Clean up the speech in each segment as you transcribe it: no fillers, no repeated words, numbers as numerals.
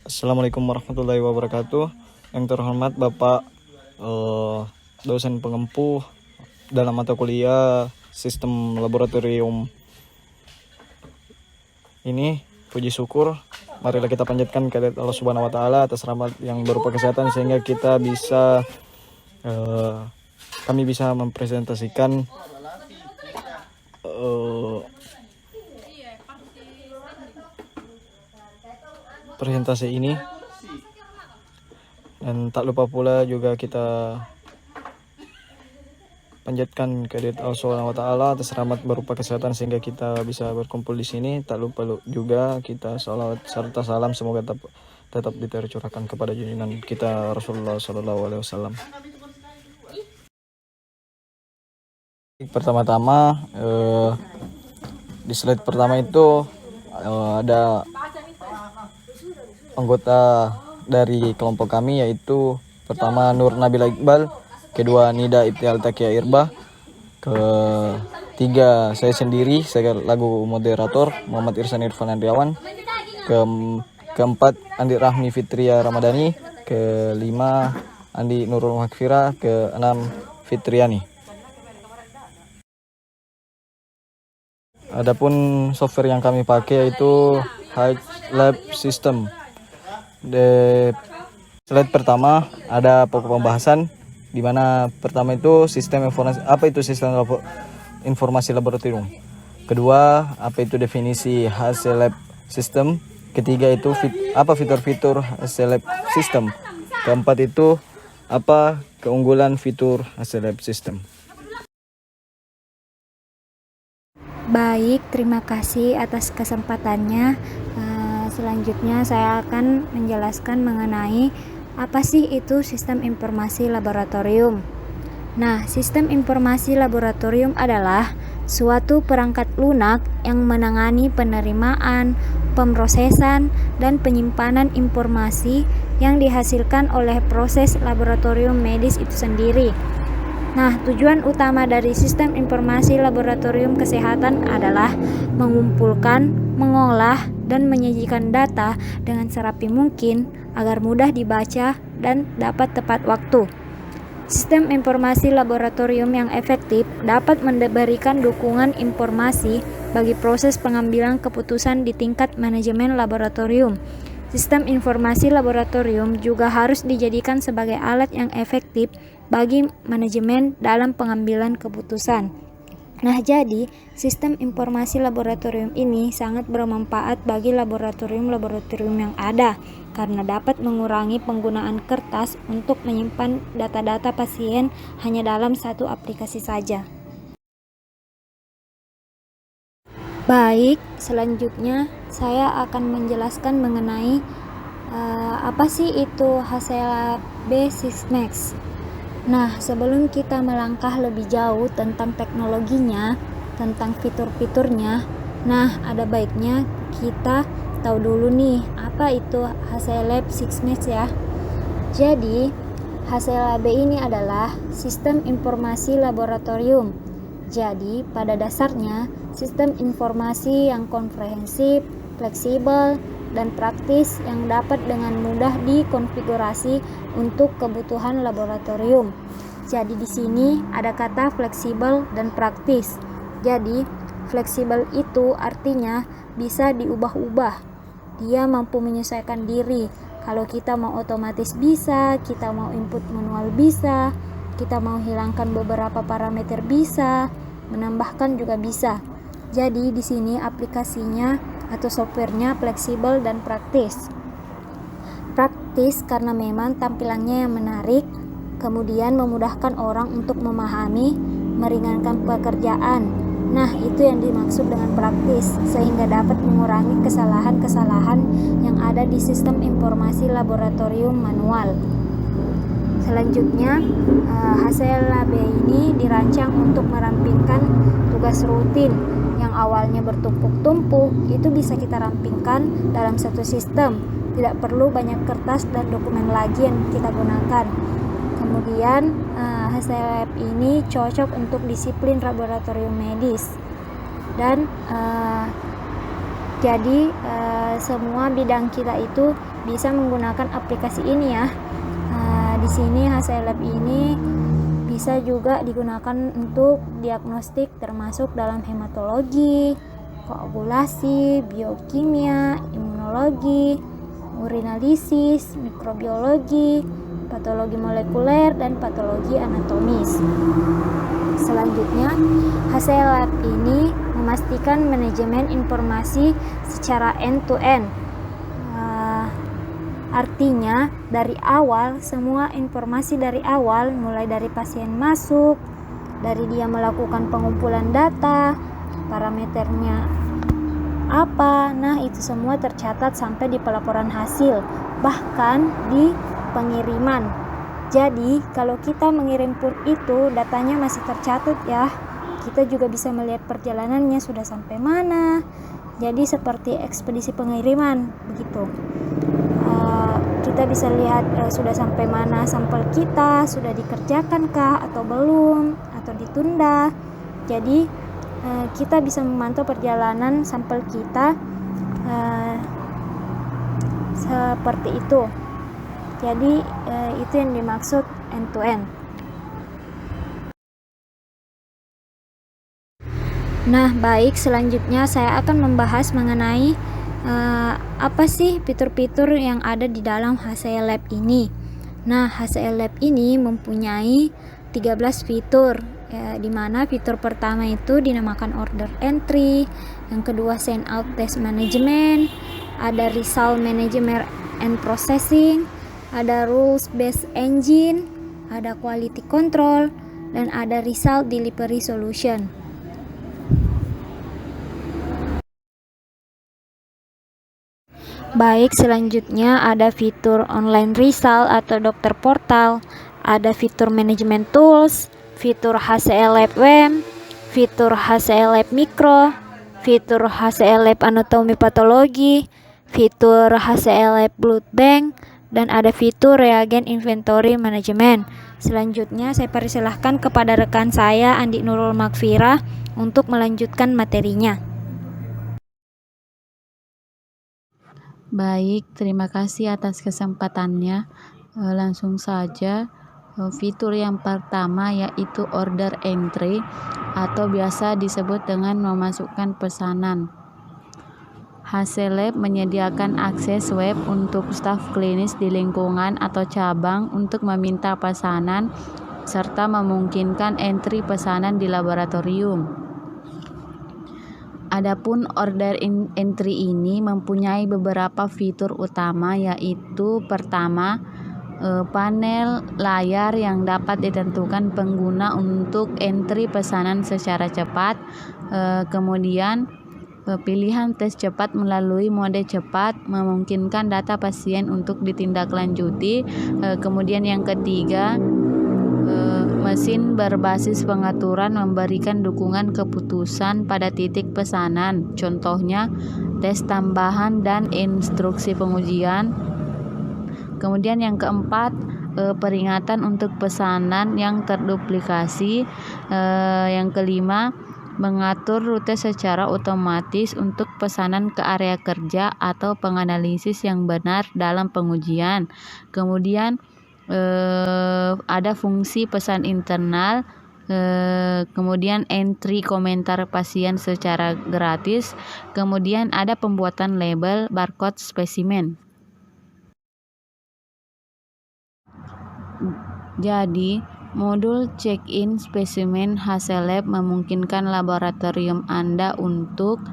Assalamualaikum warahmatullahi wabarakatuh. Yang terhormat Bapak dosen pengempu dalam mata kuliah sistem laboratorium ini, puji syukur marilah kita panjatkan kehadirat Allah Subhanahu wa taala atas rahmat yang berupa kesehatan sehingga kita bisa kami bisa mempresentasikan presentasi ini. Dan tak lupa pula juga kita panjatkan kehadirat Allah Subhanahu wa taala atas rahmat berupa kesehatan sehingga kita bisa berkumpul di sini. Tak lupa juga kita sholawat serta salam semoga tetap ditercurahkan kepada junjungan kita Rasulullah Sallallahu Alaihi Wasallam. Pertama-tama di slide pertama itu ada anggota dari kelompok kami, yaitu pertama Nur Nabila Iqbal, kedua Nida Ibtial Takia Irbah, ketiga saya sendiri, saya lagu moderator Muhammad Irsan Irfan Andriawan, keempat Andi Rahmi Fitria Ramadhani, kelima Andi Nurul Makfira, keenam Fitriani. Adapun software yang kami pakai yaitu HiLab System. Di slide pertama ada pokok pembahasan, di mana pertama itu sistem informasi, apa itu sistem informasi laboratorium. Kedua, apa itu definisi HiLab System. Ketiga itu apa fitur-fitur HiLab System. Keempat itu apa keunggulan fitur HiLab System. Baik, terima kasih atas kesempatannya. Selanjutnya saya akan menjelaskan mengenai apa sih itu sistem informasi laboratorium. Nah, sistem informasi laboratorium adalah suatu perangkat lunak yang menangani penerimaan, pemrosesan, dan penyimpanan informasi yang dihasilkan oleh proses laboratorium medis itu sendiri. Nah, tujuan utama dari sistem informasi laboratorium kesehatan adalah mengumpulkan, mengolah, dan menyajikan data dengan serapi mungkin agar mudah dibaca dan dapat tepat waktu. Sistem informasi laboratorium yang efektif dapat memberikan dukungan informasi bagi proses pengambilan keputusan di tingkat manajemen laboratorium. Sistem informasi laboratorium juga harus dijadikan sebagai alat yang efektif bagi manajemen dalam pengambilan keputusan. Nah, jadi sistem informasi laboratorium ini sangat bermanfaat bagi laboratorium-laboratorium yang ada karena dapat mengurangi penggunaan kertas untuk menyimpan data-data pasien hanya dalam satu aplikasi saja. Baik, selanjutnya saya akan menjelaskan mengenai apa sih itu HiLab B6 Max. Nah, sebelum kita melangkah lebih jauh tentang teknologinya, tentang fitur-fiturnya, nah ada baiknya kita tahu dulu nih apa itu HiLab 6 Max ya. Jadi, HiLab ini adalah sistem informasi laboratorium. Jadi, pada dasarnya sistem informasi yang komprehensif, fleksibel, dan praktis yang dapat dengan mudah dikonfigurasi untuk kebutuhan laboratorium. Jadi di sini ada kata fleksibel dan praktis. Jadi fleksibel itu artinya bisa diubah-ubah. Dia mampu menyesuaikan diri. Kalau kita mau otomatis bisa, kita mau input manual bisa, kita mau hilangkan beberapa parameter bisa, menambahkan juga bisa. Jadi di sini aplikasinya atau softwarenya fleksibel dan praktis. Praktis karena memang tampilannya yang menarik, kemudian memudahkan orang untuk memahami, meringankan pekerjaan. Nah, itu yang dimaksud dengan praktis, sehingga dapat mengurangi kesalahan-kesalahan yang ada di sistem informasi laboratorium manual. Selanjutnya, HiLab ini dirancang untuk merampingkan tugas rutin yang awalnya bertumpuk-tumpuk, itu bisa kita rampingkan dalam satu sistem. Tidak perlu banyak kertas dan dokumen lagi yang kita gunakan. Kemudian HiLab ini cocok untuk disiplin laboratorium medis dan Jadi semua bidang kita itu bisa menggunakan aplikasi ini ya. Di sini HCL Lab ini bisa juga digunakan untuk diagnostik termasuk dalam hematologi, koagulasi, biokimia, imunologi, urinalisis, mikrobiologi, patologi molekuler, dan patologi anatomis. Selanjutnya, HCL Lab ini memastikan manajemen informasi secara end-to-end. Artinya, dari awal, semua informasi dari awal, mulai dari pasien masuk, dari dia melakukan pengumpulan data, parameternya apa, nah itu semua tercatat sampai di pelaporan hasil, bahkan di pengiriman. Jadi, kalau kita mengirim pun itu, datanya masih tercatat ya. Kita juga bisa melihat perjalanannya sudah sampai mana. Jadi, seperti ekspedisi pengiriman, begitu. Kita bisa lihat sudah sampai mana sampel kita, sudah dikerjakankah atau belum, atau ditunda. Jadi kita bisa memantau perjalanan sampel kita seperti itu. Jadi itu yang dimaksud end to end. Nah, baik, selanjutnya saya akan membahas mengenai apa sih fitur-fitur yang ada di dalam HCL Lab ini. Nah, HCL Lab ini mempunyai 13 fitur, di mana fitur pertama itu dinamakan order entry, yang kedua send out test management, ada result management and processing, ada rules based engine, ada quality control, dan ada result delivery solution. Baik, selanjutnya ada fitur online result atau dokter portal, ada fitur management tools, fitur HCL Lab WEM, fitur HCL Lab Micro, fitur HCL Lab Anatomi Patologi, fitur HCL Lab Blood Bank, dan ada fitur reagen inventory management. Selanjutnya saya persilahkan kepada rekan saya Andi Nurul Makfira untuk melanjutkan materinya. Baik, terima kasih atas kesempatannya. Langsung saja, fitur yang pertama yaitu order entry atau biasa disebut dengan memasukkan pesanan. HCL Lab menyediakan akses web untuk staf klinis di lingkungan atau cabang untuk meminta pesanan serta memungkinkan entry pesanan di laboratorium. Adapun order entry ini mempunyai beberapa fitur utama, yaitu pertama, panel layar yang dapat ditentukan pengguna untuk entry pesanan secara cepat. Kemudian pilihan tes cepat melalui mode cepat memungkinkan data pasien untuk ditindaklanjuti. Kemudian yang ketiga, mesin berbasis pengaturan memberikan dukungan keputusan pada titik pesanan, contohnya tes tambahan dan instruksi pengujian. Kemudian yang keempat, peringatan untuk pesanan yang terduplikasi. Yang kelima, mengatur rute secara otomatis untuk pesanan ke area kerja atau penganalisis yang benar dalam pengujian. Kemudian ada fungsi pesan internal, kemudian entry komentar pasien secara gratis, kemudian ada pembuatan label barcode spesimen. Jadi, modul check-in spesimen HCL Lab memungkinkan laboratorium Anda untuk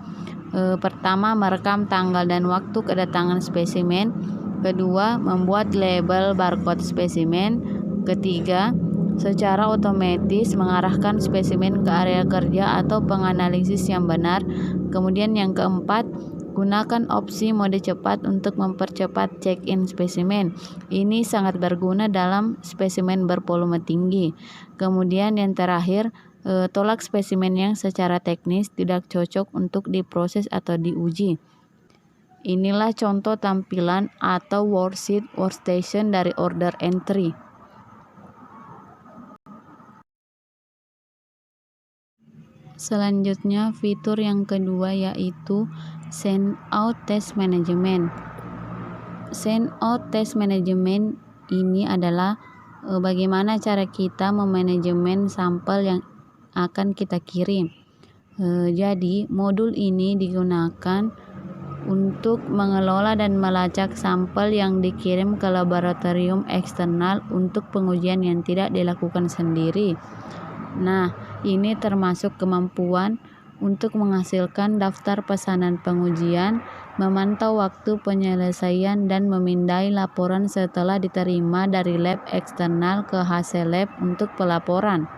pertama, merekam tanggal dan waktu kedatangan spesimen. Kedua, membuat label barcode spesimen. Ketiga, secara otomatis mengarahkan spesimen ke area kerja atau penganalisis yang benar. Kemudian yang keempat, gunakan opsi mode cepat untuk mempercepat check-in spesimen. Ini sangat berguna dalam spesimen bervolume tinggi. Kemudian yang terakhir, tolak spesimen yang secara teknis tidak cocok untuk diproses atau diuji. Inilah contoh tampilan atau workstation dari order entry. Selanjutnya, fitur yang kedua yaitu Send Out Test Management. Send Out Test Management ini adalah bagaimana cara kita memanajemen sampel yang akan kita kirim. Jadi, modul ini digunakan untuk mengelola dan melacak sampel yang dikirim ke laboratorium eksternal untuk pengujian yang tidak dilakukan sendiri. Nah, ini termasuk kemampuan untuk menghasilkan daftar pesanan pengujian, memantau waktu penyelesaian, dan memindai laporan setelah diterima dari lab eksternal ke hasil lab untuk pelaporan.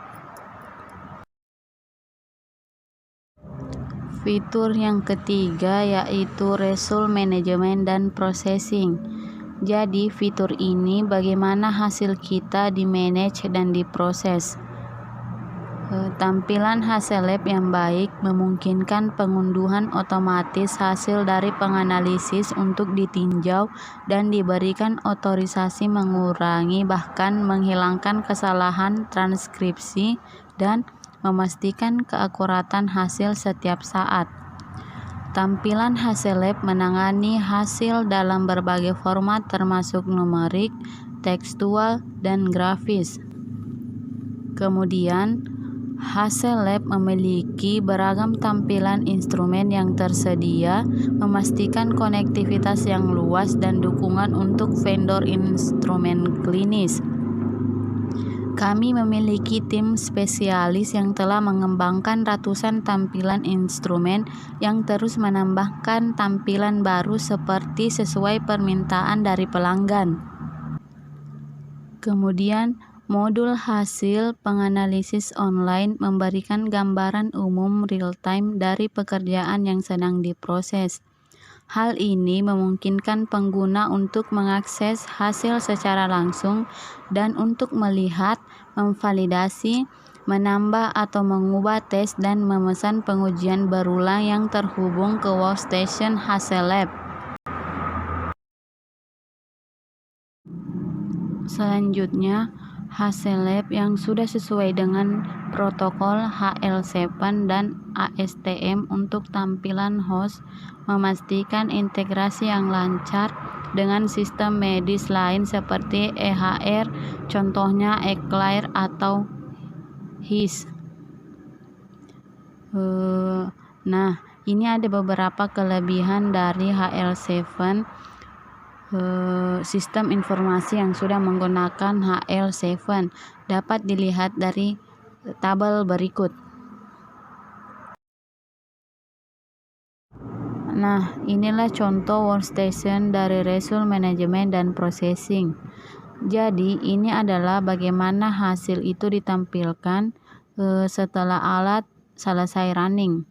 Fitur yang ketiga yaitu Result Management dan Processing. Jadi, fitur ini bagaimana hasil kita di-manage dan diproses. Tampilan hasil lab yang baik memungkinkan pengunduhan otomatis hasil dari penganalisis untuk ditinjau dan diberikan otorisasi, mengurangi bahkan menghilangkan kesalahan transkripsi dan memastikan keakuratan hasil setiap saat. Tampilan hasil lab menangani hasil dalam berbagai format termasuk numerik, tekstual, dan grafis. Kemudian, hasil lab memiliki beragam tampilan instrumen yang tersedia, memastikan konektivitas yang luas dan dukungan untuk vendor instrumen klinis. Kami memiliki tim spesialis yang telah mengembangkan ratusan tampilan instrumen yang terus menambahkan tampilan baru seperti sesuai permintaan dari pelanggan. Kemudian, modul hasil penganalisis online memberikan gambaran umum real-time dari pekerjaan yang sedang diproses. Hal ini memungkinkan pengguna untuk mengakses hasil secara langsung dan untuk melihat, memvalidasi, menambah atau mengubah tes dan memesan pengujian berulang yang terhubung ke workstation hasil lab. Selanjutnya, hasil lab yang sudah sesuai dengan protokol HL7 dan ASTM untuk tampilan host, memastikan integrasi yang lancar dengan sistem medis lain seperti EHR, contohnya Eclair atau HIS. Nah, ini ada beberapa kelebihan dari HL7. Sistem informasi yang sudah menggunakan HL7 dapat dilihat dari tabel berikut. Nah, inilah contoh workstation dari Result Management dan Processing. Jadi, ini adalah bagaimana hasil itu ditampilkan setelah alat selesai running.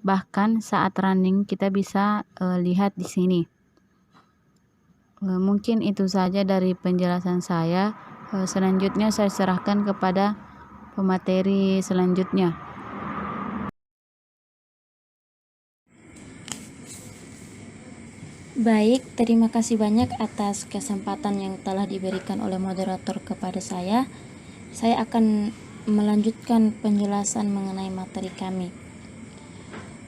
Bahkan saat running kita bisa lihat di sini. Mungkin itu saja dari penjelasan saya. Selanjutnya saya serahkan kepada pemateri selanjutnya. Baik, terima kasih banyak atas kesempatan yang telah diberikan oleh moderator kepada saya. Saya akan melanjutkan penjelasan mengenai materi kami,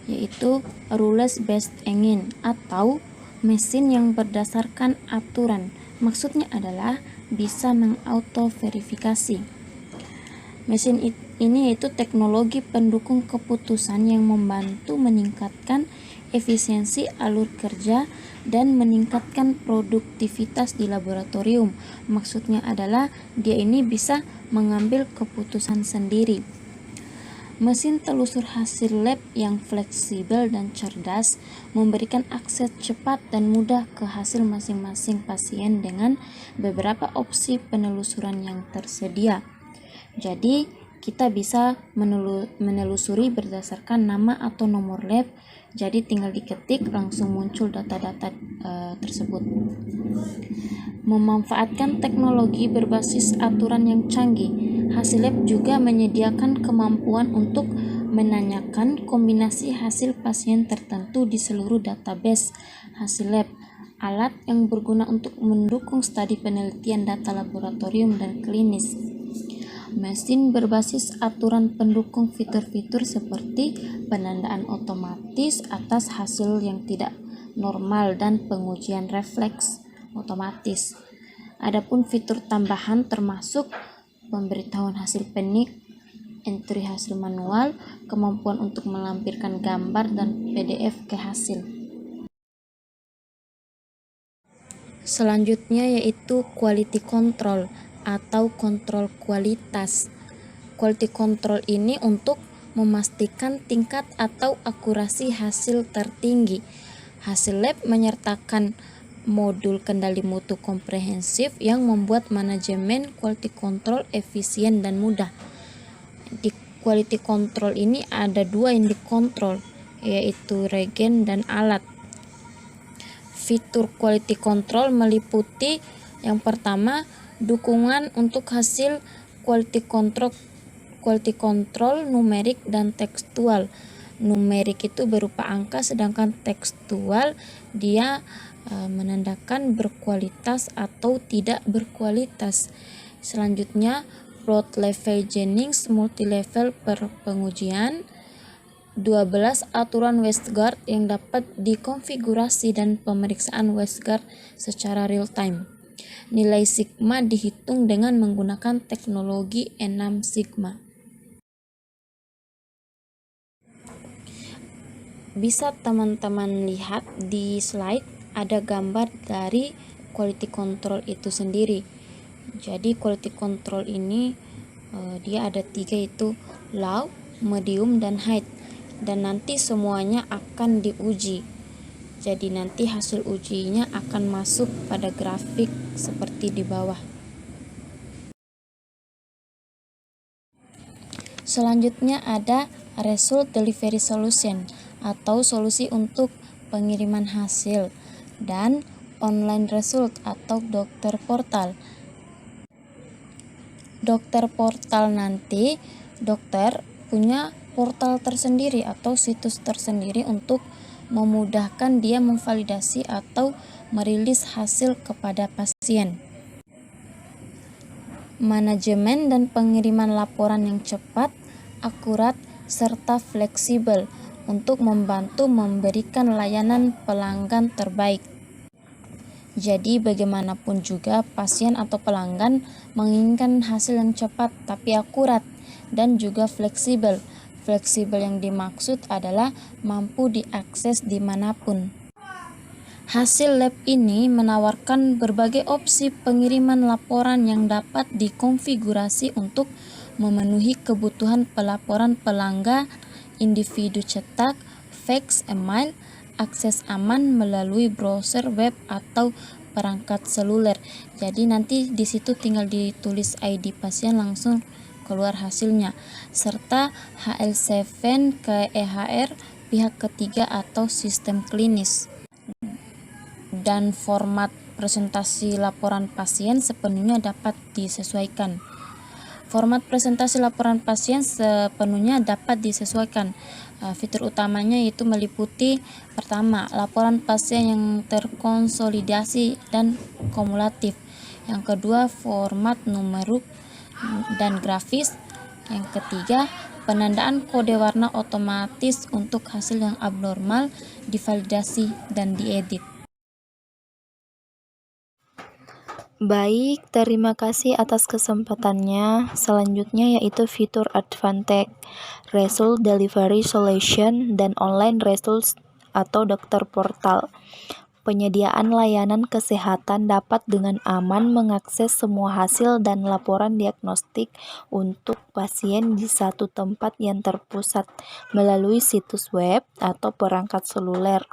yaitu Rules Based Engine atau mesin yang berdasarkan aturan. Maksudnya adalah bisa mengauto-verifikasi. Mesin ini yaitu teknologi pendukung keputusan yang membantu meningkatkan efisiensi alur kerja dan meningkatkan produktivitas di laboratorium. Maksudnya adalah dia ini bisa mengambil keputusan sendiri. Mesin telusur hasil lab yang fleksibel dan cerdas memberikan akses cepat dan mudah ke hasil masing-masing pasien dengan beberapa opsi penelusuran yang tersedia. Jadi, kita bisa menelusuri berdasarkan nama atau nomor lab. Jadi tinggal diketik langsung muncul data-data tersebut. Memanfaatkan teknologi berbasis aturan yang canggih, hasil lab juga menyediakan kemampuan untuk menanyakan kombinasi hasil pasien tertentu di seluruh database hasil lab. Alat yang berguna untuk mendukung studi penelitian data laboratorium dan klinis. Mesin berbasis aturan pendukung fitur-fitur seperti penandaan otomatis atas hasil yang tidak normal dan pengujian refleks otomatis. Adapun fitur tambahan termasuk pemberitahuan hasil penik, entry hasil manual, kemampuan untuk melampirkan gambar dan PDF ke hasil. Selanjutnya yaitu quality control atau kontrol kualitas. Quality control ini untuk memastikan tingkat atau akurasi hasil tertinggi. Hasil lab menyertakan modul kendali mutu komprehensif yang membuat manajemen quality control efisien dan mudah. Di quality control ini ada dua yang dikontrol, yaitu regen dan alat. Fitur quality control meliputi yang pertama, dukungan untuk hasil quality control numerik dan tekstual. Numerik itu berupa angka, sedangkan tekstual dia menandakan berkualitas atau tidak berkualitas. Selanjutnya, plot level Jennings multi-level per pengujian. 12 aturan WasteGuard yang dapat dikonfigurasi dan pemeriksaan WasteGuard secara real time. Nilai sigma dihitung dengan menggunakan teknologi 6 sigma. Bisa teman-teman lihat di slide ada gambar dari quality control itu sendiri. Jadi quality control ini dia ada 3, yaitu low, medium, dan high. Dan nanti semuanya akan diuji. Jadi nanti hasil ujinya akan masuk pada grafik seperti di bawah. Selanjutnya ada result delivery solution atau solusi untuk pengiriman hasil, dan online result atau dokter portal. Dokter portal nanti dokter punya portal tersendiri atau situs tersendiri untuk memudahkan dia memvalidasi atau merilis hasil kepada pasien. Manajemen dan pengiriman laporan yang cepat, akurat, serta fleksibel untuk membantu memberikan layanan pelanggan terbaik. Jadi bagaimanapun juga pasien atau pelanggan menginginkan hasil yang cepat tapi akurat dan juga fleksibel. Fleksibel yang dimaksud adalah mampu diakses dimanapun. Hasil lab ini menawarkan berbagai opsi pengiriman laporan yang dapat dikonfigurasi untuk memenuhi kebutuhan pelaporan pelanggan, individu cetak, fax, email, akses aman melalui browser web atau perangkat seluler. Jadi nanti di situ tinggal ditulis ID pasien langsung keluar hasilnya, serta HL7 ke EHR pihak ketiga atau sistem klinis. Dan format presentasi laporan pasien sepenuhnya dapat disesuaikan. Format presentasi laporan pasien sepenuhnya dapat disesuaikan. Fitur utamanya yaitu meliputi pertama, laporan pasien yang terkonsolidasi dan kumulatif. Yang kedua, format numerik dan grafis. Yang ketiga, penandaan kode warna otomatis untuk hasil yang abnormal divalidasi dan diedit. Baik, terima kasih atas kesempatannya. Selanjutnya yaitu fitur Advantage, Result Delivery Solution, dan Online Results atau dokter portal. Penyediaan layanan kesehatan dapat dengan aman mengakses semua hasil dan laporan diagnostik untuk pasien di satu tempat yang terpusat melalui situs web atau perangkat seluler.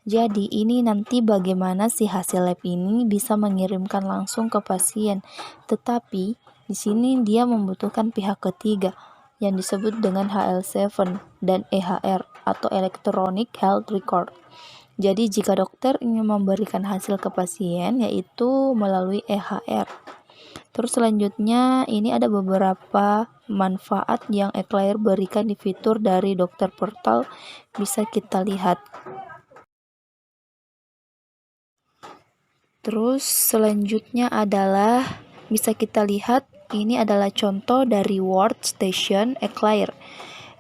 Jadi ini nanti bagaimana si hasil lab ini bisa mengirimkan langsung ke pasien, tetapi di sini dia membutuhkan pihak ketiga yang disebut dengan HL7 dan EHR atau Electronic Health Record. Jadi jika dokter ingin memberikan hasil ke pasien yaitu melalui EHR. Terus selanjutnya ini ada beberapa manfaat yang Eclair berikan di fitur dari dokter portal, bisa kita lihat. Terus selanjutnya adalah bisa kita lihat Ini adalah contoh dari workstation Eclair.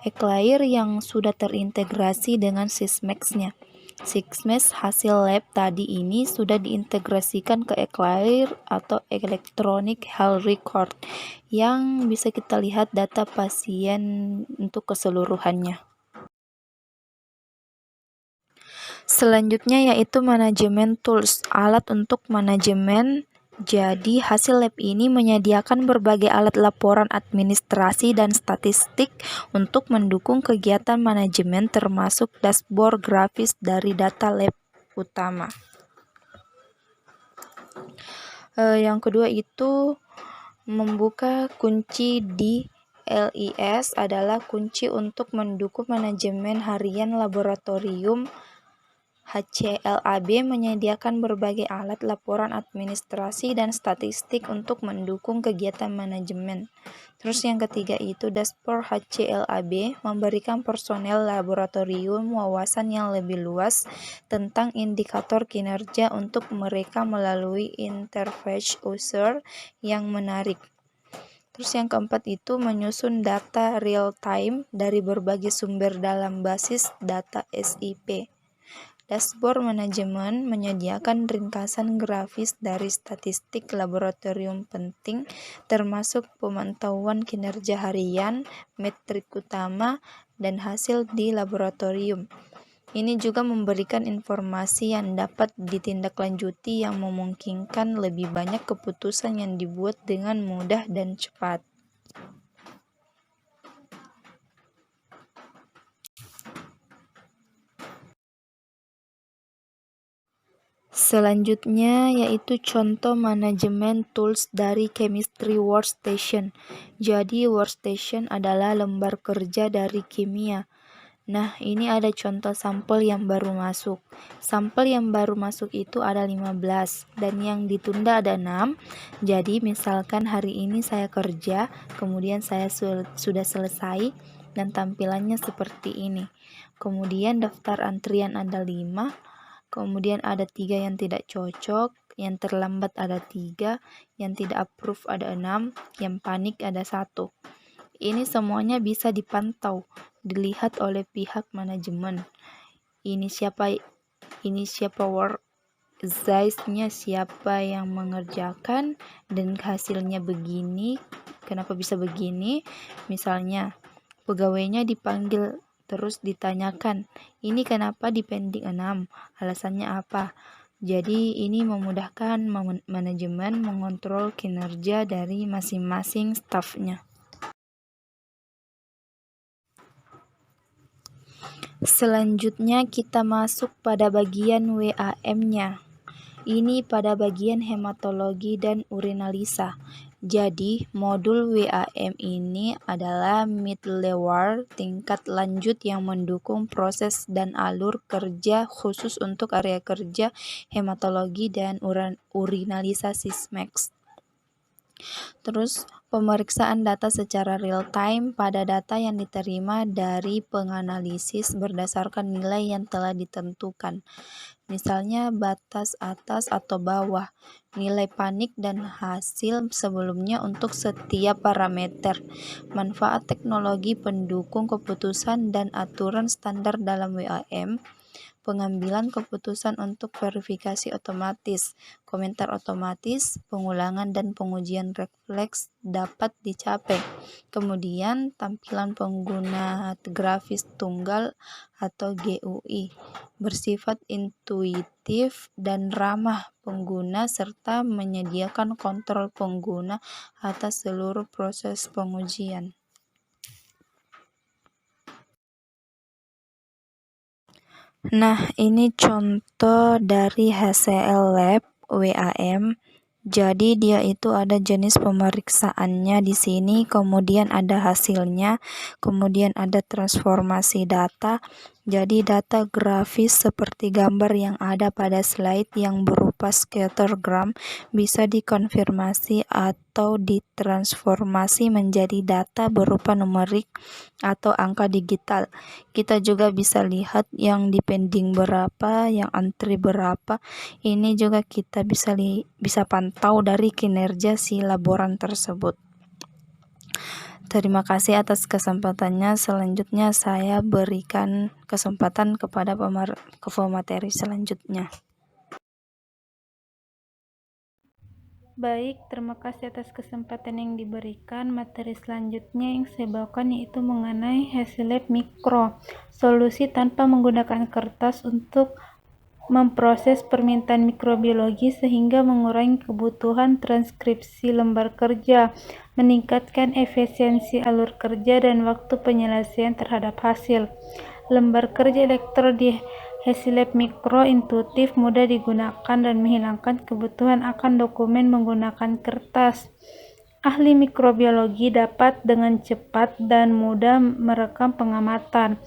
Eclair yang sudah terintegrasi dengan Sysmex-nya. Sysmex hasil lab tadi ini sudah diintegrasikan ke Eclair atau Electronic Health Record yang bisa kita lihat data pasien untuk keseluruhannya. Selanjutnya yaitu manajemen tools, alat untuk manajemen. Jadi hasil lab ini menyediakan berbagai alat laporan administrasi dan statistik untuk mendukung kegiatan manajemen termasuk dashboard grafis dari data lab utama. Yang kedua itu membuka kunci di LIS adalah kunci untuk mendukung manajemen harian laboratorium. HCLAB menyediakan berbagai alat laporan administrasi dan statistik untuk mendukung kegiatan manajemen. Terus yang ketiga itu dashboard HCLAB memberikan personel laboratorium wawasan yang lebih luas tentang indikator kinerja untuk mereka melalui interface user yang menarik. Terus yang keempat itu menyusun data real time dari berbagai sumber dalam basis data SIP. Dashboard manajemen menyediakan ringkasan grafis dari statistik laboratorium penting, termasuk pemantauan kinerja harian, metrik utama, dan hasil di laboratorium. Ini juga memberikan informasi yang dapat ditindaklanjuti yang memungkinkan lebih banyak keputusan yang dibuat dengan mudah dan cepat. Selanjutnya yaitu contoh manajemen tools dari chemistry workstation. Jadi workstation adalah lembar kerja dari kimia. Nah, ini ada contoh sampel yang baru masuk. Sampel yang baru masuk itu ada 15 dan yang ditunda ada 6. Jadi misalkan hari ini saya kerja, kemudian saya sudah selesai dan tampilannya seperti ini. Kemudian daftar antrian ada 5. Kemudian ada 3 yang tidak cocok, yang terlambat ada 3, yang tidak approve ada 6, yang panik ada 1. Ini semuanya bisa dipantau, dilihat oleh pihak manajemen. Ini siapa work size-nya, siapa yang mengerjakan, dan hasilnya begini. Kenapa bisa begini? Misalnya, pegawainya dipanggil terus ditanyakan, ini kenapa di pending 6? Alasannya apa? Jadi ini memudahkan manajemen mengontrol kinerja dari masing-masing stafnya. Selanjutnya kita masuk pada bagian WAM-nya. Ini pada bagian hematologi dan urinalisa. Jadi, modul WAM ini adalah middleware tingkat lanjut yang mendukung proses dan alur kerja khusus untuk area kerja hematologi dan urinalisa Sysmex. Terus, pemeriksaan data secara real time pada data yang diterima dari penganalisis berdasarkan nilai yang telah ditentukan. Misalnya batas atas atau bawah, nilai panik dan hasil sebelumnya untuk setiap parameter. Manfaat teknologi pendukung keputusan dan aturan standar dalam WAM. Pengambilan keputusan untuk verifikasi otomatis, komentar otomatis, pengulangan dan pengujian refleks dapat dicapai. Kemudian tampilan pengguna grafis tunggal atau GUI bersifat intuitif dan ramah pengguna serta menyediakan kontrol pengguna atas seluruh proses pengujian. Nah, ini contoh dari HCL Lab WAM. Jadi dia itu ada jenis pemeriksaannya di sini, kemudian ada hasilnya, kemudian ada transformasi data. Jadi data grafis seperti gambar yang ada pada slide yang berupa scattergram bisa dikonfirmasi atau ditransformasi menjadi data berupa numerik atau angka digital. Kita juga bisa lihat yang di pending berapa, yang antri berapa. Ini juga kita bisa pantau dari kinerja si laboran tersebut. Terima kasih atas kesempatannya. Selanjutnya saya berikan kesempatan kepada pemateri selanjutnya. Baik, terima kasih atas kesempatan yang diberikan. Materi selanjutnya yang saya bawakan yaitu mengenai hasil lab mikro, solusi tanpa menggunakan kertas untuk memproses permintaan mikrobiologi sehingga mengurangi kebutuhan transkripsi lembar kerja, meningkatkan efisiensi alur kerja dan waktu penyelesaian terhadap hasil. Lembar kerja elektron di hasil lab mikro intuitif, mudah digunakan, dan menghilangkan kebutuhan akan dokumen menggunakan kertas. Ahli mikrobiologi dapat dengan cepat dan mudah merekam pengamatan,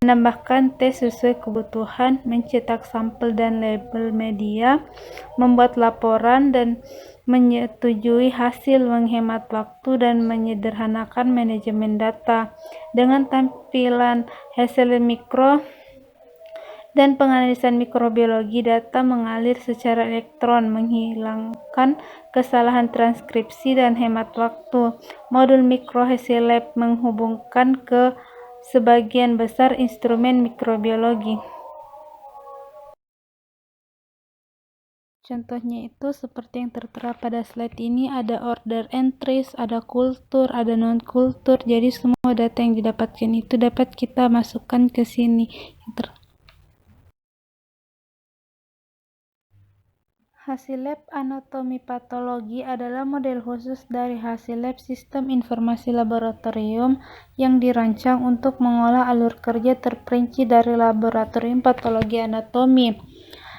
menambahkan tes sesuai kebutuhan, mencetak sampel dan label media, membuat laporan dan menyetujui hasil, menghemat waktu, dan menyederhanakan manajemen data. Dengan tampilan hasil mikro dan penganalisan mikrobiologi, data mengalir secara elektron, menghilangkan kesalahan transkripsi dan hemat waktu. Modul mikro hasil lab menghubungkan ke sebagian besar instrumen mikrobiologi. Contohnya itu seperti yang tertera pada slide ini, ada order entries, ada kultur, ada non-kultur. Jadi semua data yang didapatkan itu dapat kita masukkan ke sini. Hasil lab anatomi patologi adalah model khusus dari hasil lab sistem informasi laboratorium yang dirancang untuk mengolah alur kerja terperinci dari laboratorium patologi anatomi.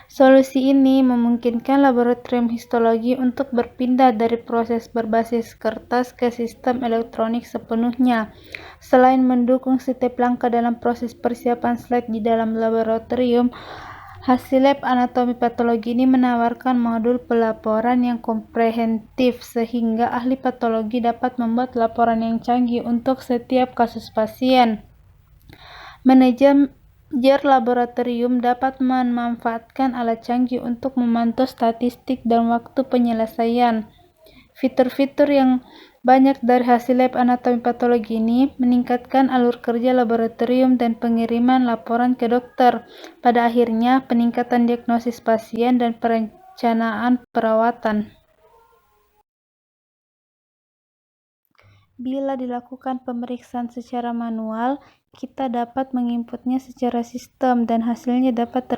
Solusi ini memungkinkan laboratorium histologi untuk berpindah dari proses berbasis kertas ke sistem elektronik sepenuhnya. Selain mendukung setiap langkah dalam proses persiapan slide di dalam laboratorium, hasil lab anatomi patologi ini menawarkan modul pelaporan yang komprehensif sehingga ahli patologi dapat membuat laporan yang canggih untuk setiap kasus pasien. Manajer laboratorium dapat memanfaatkan alat canggih untuk memantau statistik dan waktu penyelesaian. Fitur-fitur yang banyak dari hasil lab anatomi patologi ini meningkatkan alur kerja laboratorium dan pengiriman laporan ke dokter. Pada akhirnya, peningkatan diagnosis pasien dan perencanaan perawatan. Bila dilakukan pemeriksaan secara manual, kita dapat menginputnya secara sistem dan hasilnya dapat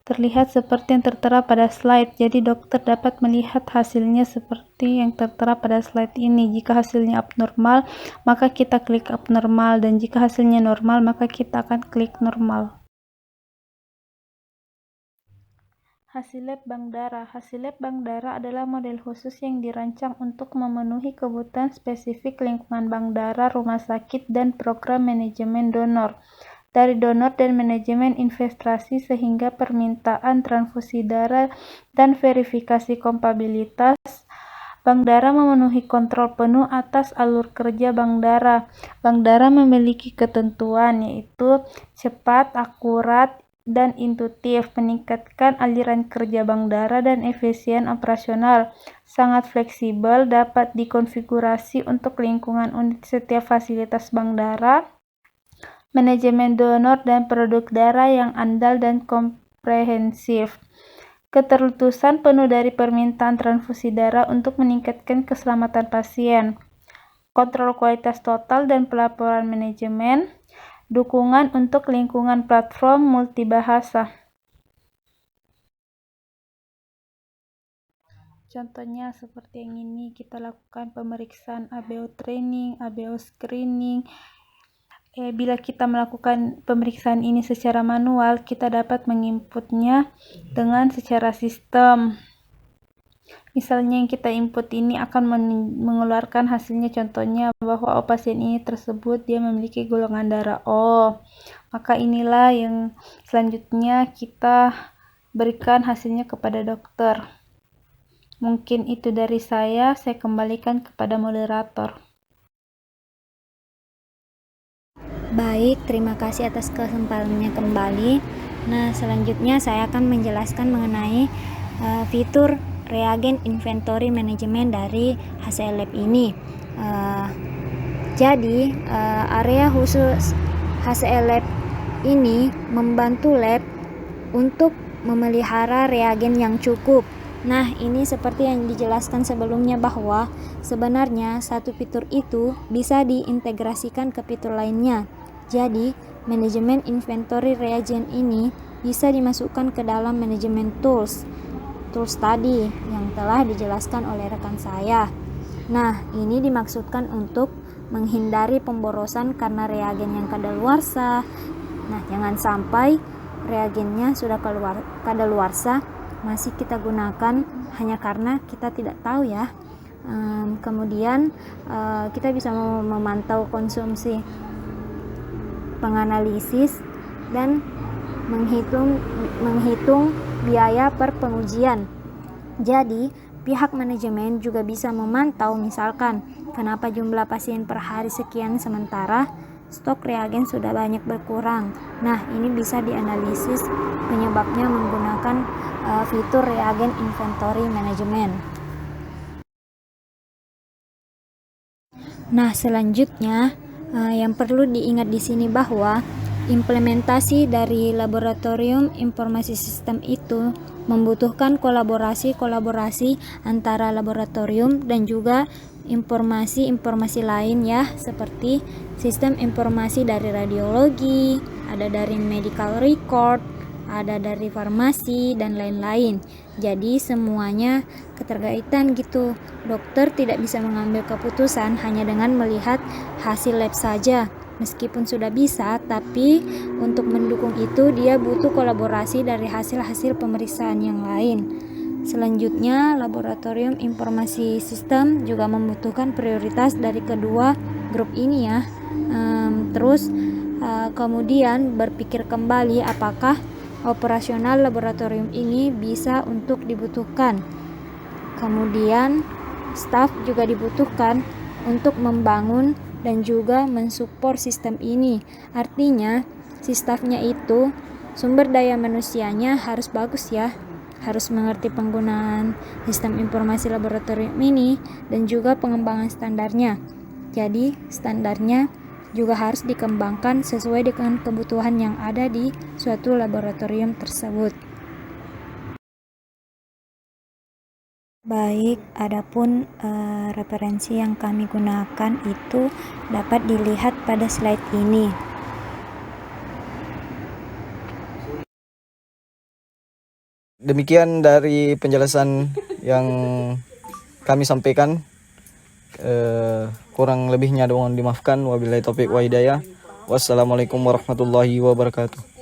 terlihat seperti yang tertera pada slide. Jadi dokter dapat melihat hasilnya seperti yang tertera pada slide ini. Jika hasilnya abnormal, maka kita klik abnormal, dan jika hasilnya normal, maka kita akan klik normal. Hasil lab bank darah. Hasil lab bank darah adalah model khusus yang dirancang untuk memenuhi kebutuhan spesifik lingkungan bank darah, rumah sakit, dan program manajemen donor. Dari donor dan manajemen investasi sehingga permintaan transfusi darah dan verifikasi kompatibilitas, bank darah memenuhi kontrol penuh atas alur kerja bank darah. Bank darah memiliki ketentuan yaitu cepat, akurat, dan intuitif, meningkatkan aliran kerja bank darah dan efisien operasional, sangat fleksibel, dapat dikonfigurasi untuk lingkungan unit setiap fasilitas bank darah, manajemen donor dan produk darah yang andal dan komprehensif, ketertutusan penuh dari permintaan transfusi darah untuk meningkatkan keselamatan pasien, kontrol kualitas total dan pelaporan manajemen, dukungan untuk lingkungan platform multibahasa. Contohnya seperti yang ini, kita lakukan pemeriksaan ABO training, ABO screening. Bila kita melakukan pemeriksaan ini secara manual, kita dapat menginputnya dengan secara sistem. Misalnya yang kita input ini akan mengeluarkan hasilnya, contohnya bahwa pasien ini tersebut dia memiliki golongan darah O. Maka inilah yang selanjutnya kita berikan hasilnya kepada dokter. Mungkin itu dari saya kembalikan kepada moderator. Baik, terima kasih atas kesempatannya kembali. Nah, selanjutnya saya akan menjelaskan mengenai fitur reagen inventory management dari HCL Lab ini. Jadi, area khusus HCL Lab ini membantu lab untuk memelihara reagen yang cukup. Nah, ini seperti yang dijelaskan sebelumnya bahwa sebenarnya satu fitur itu bisa diintegrasikan ke fitur lainnya. Jadi, manajemen inventory reagen ini bisa dimasukkan ke dalam manajemen tools tadi yang telah dijelaskan oleh rekan saya. Nah, ini dimaksudkan untuk menghindari pemborosan karena reagen yang kadaluarsa. Nah, jangan sampai reagennya sudah kadaluarsa masih kita gunakan hanya karena kita tidak tahu ya. Kemudian kita bisa memantau konsumsi, penganalisis, dan menghitung biaya per pengujian. Jadi, pihak manajemen juga bisa memantau misalkan kenapa jumlah pasien per hari sekian sementara stok reagen sudah banyak berkurang. Nah, ini bisa dianalisis penyebabnya menggunakan fitur reagen inventory management. Nah, selanjutnya yang perlu diingat di sini bahwa implementasi dari laboratorium informasi sistem itu membutuhkan kolaborasi antara laboratorium dan juga informasi lain ya, seperti sistem informasi dari radiologi, ada dari medical record, ada dari farmasi, dan lain-lain. Jadi semuanya keterkaitan gitu. Dokter tidak bisa mengambil keputusan hanya dengan melihat hasil lab saja. Meskipun sudah bisa, tapi untuk mendukung itu dia butuh kolaborasi dari hasil-hasil pemeriksaan yang lain. Selanjutnya, laboratorium informasi sistem juga membutuhkan prioritas dari kedua grup ini ya. Kemudian berpikir kembali apakah operasional laboratorium ini bisa untuk dibutuhkan. Kemudian, staf juga dibutuhkan untuk membangun dan juga mensupport sistem ini. Artinya, si stafnya itu sumber daya manusianya harus bagus ya. Harus mengerti penggunaan sistem informasi laboratorium ini dan juga pengembangan standarnya. Jadi, standarnya juga harus dikembangkan sesuai dengan kebutuhan yang ada di suatu laboratorium tersebut. Baik, adapun referensi yang kami gunakan itu dapat dilihat pada slide ini. Demikian dari penjelasan yang kami sampaikan. Kurang lebihnya mohon dimaafkan. Wabillahi taufiq wa hidayah. Wassalamualaikum warahmatullahi wabarakatuh.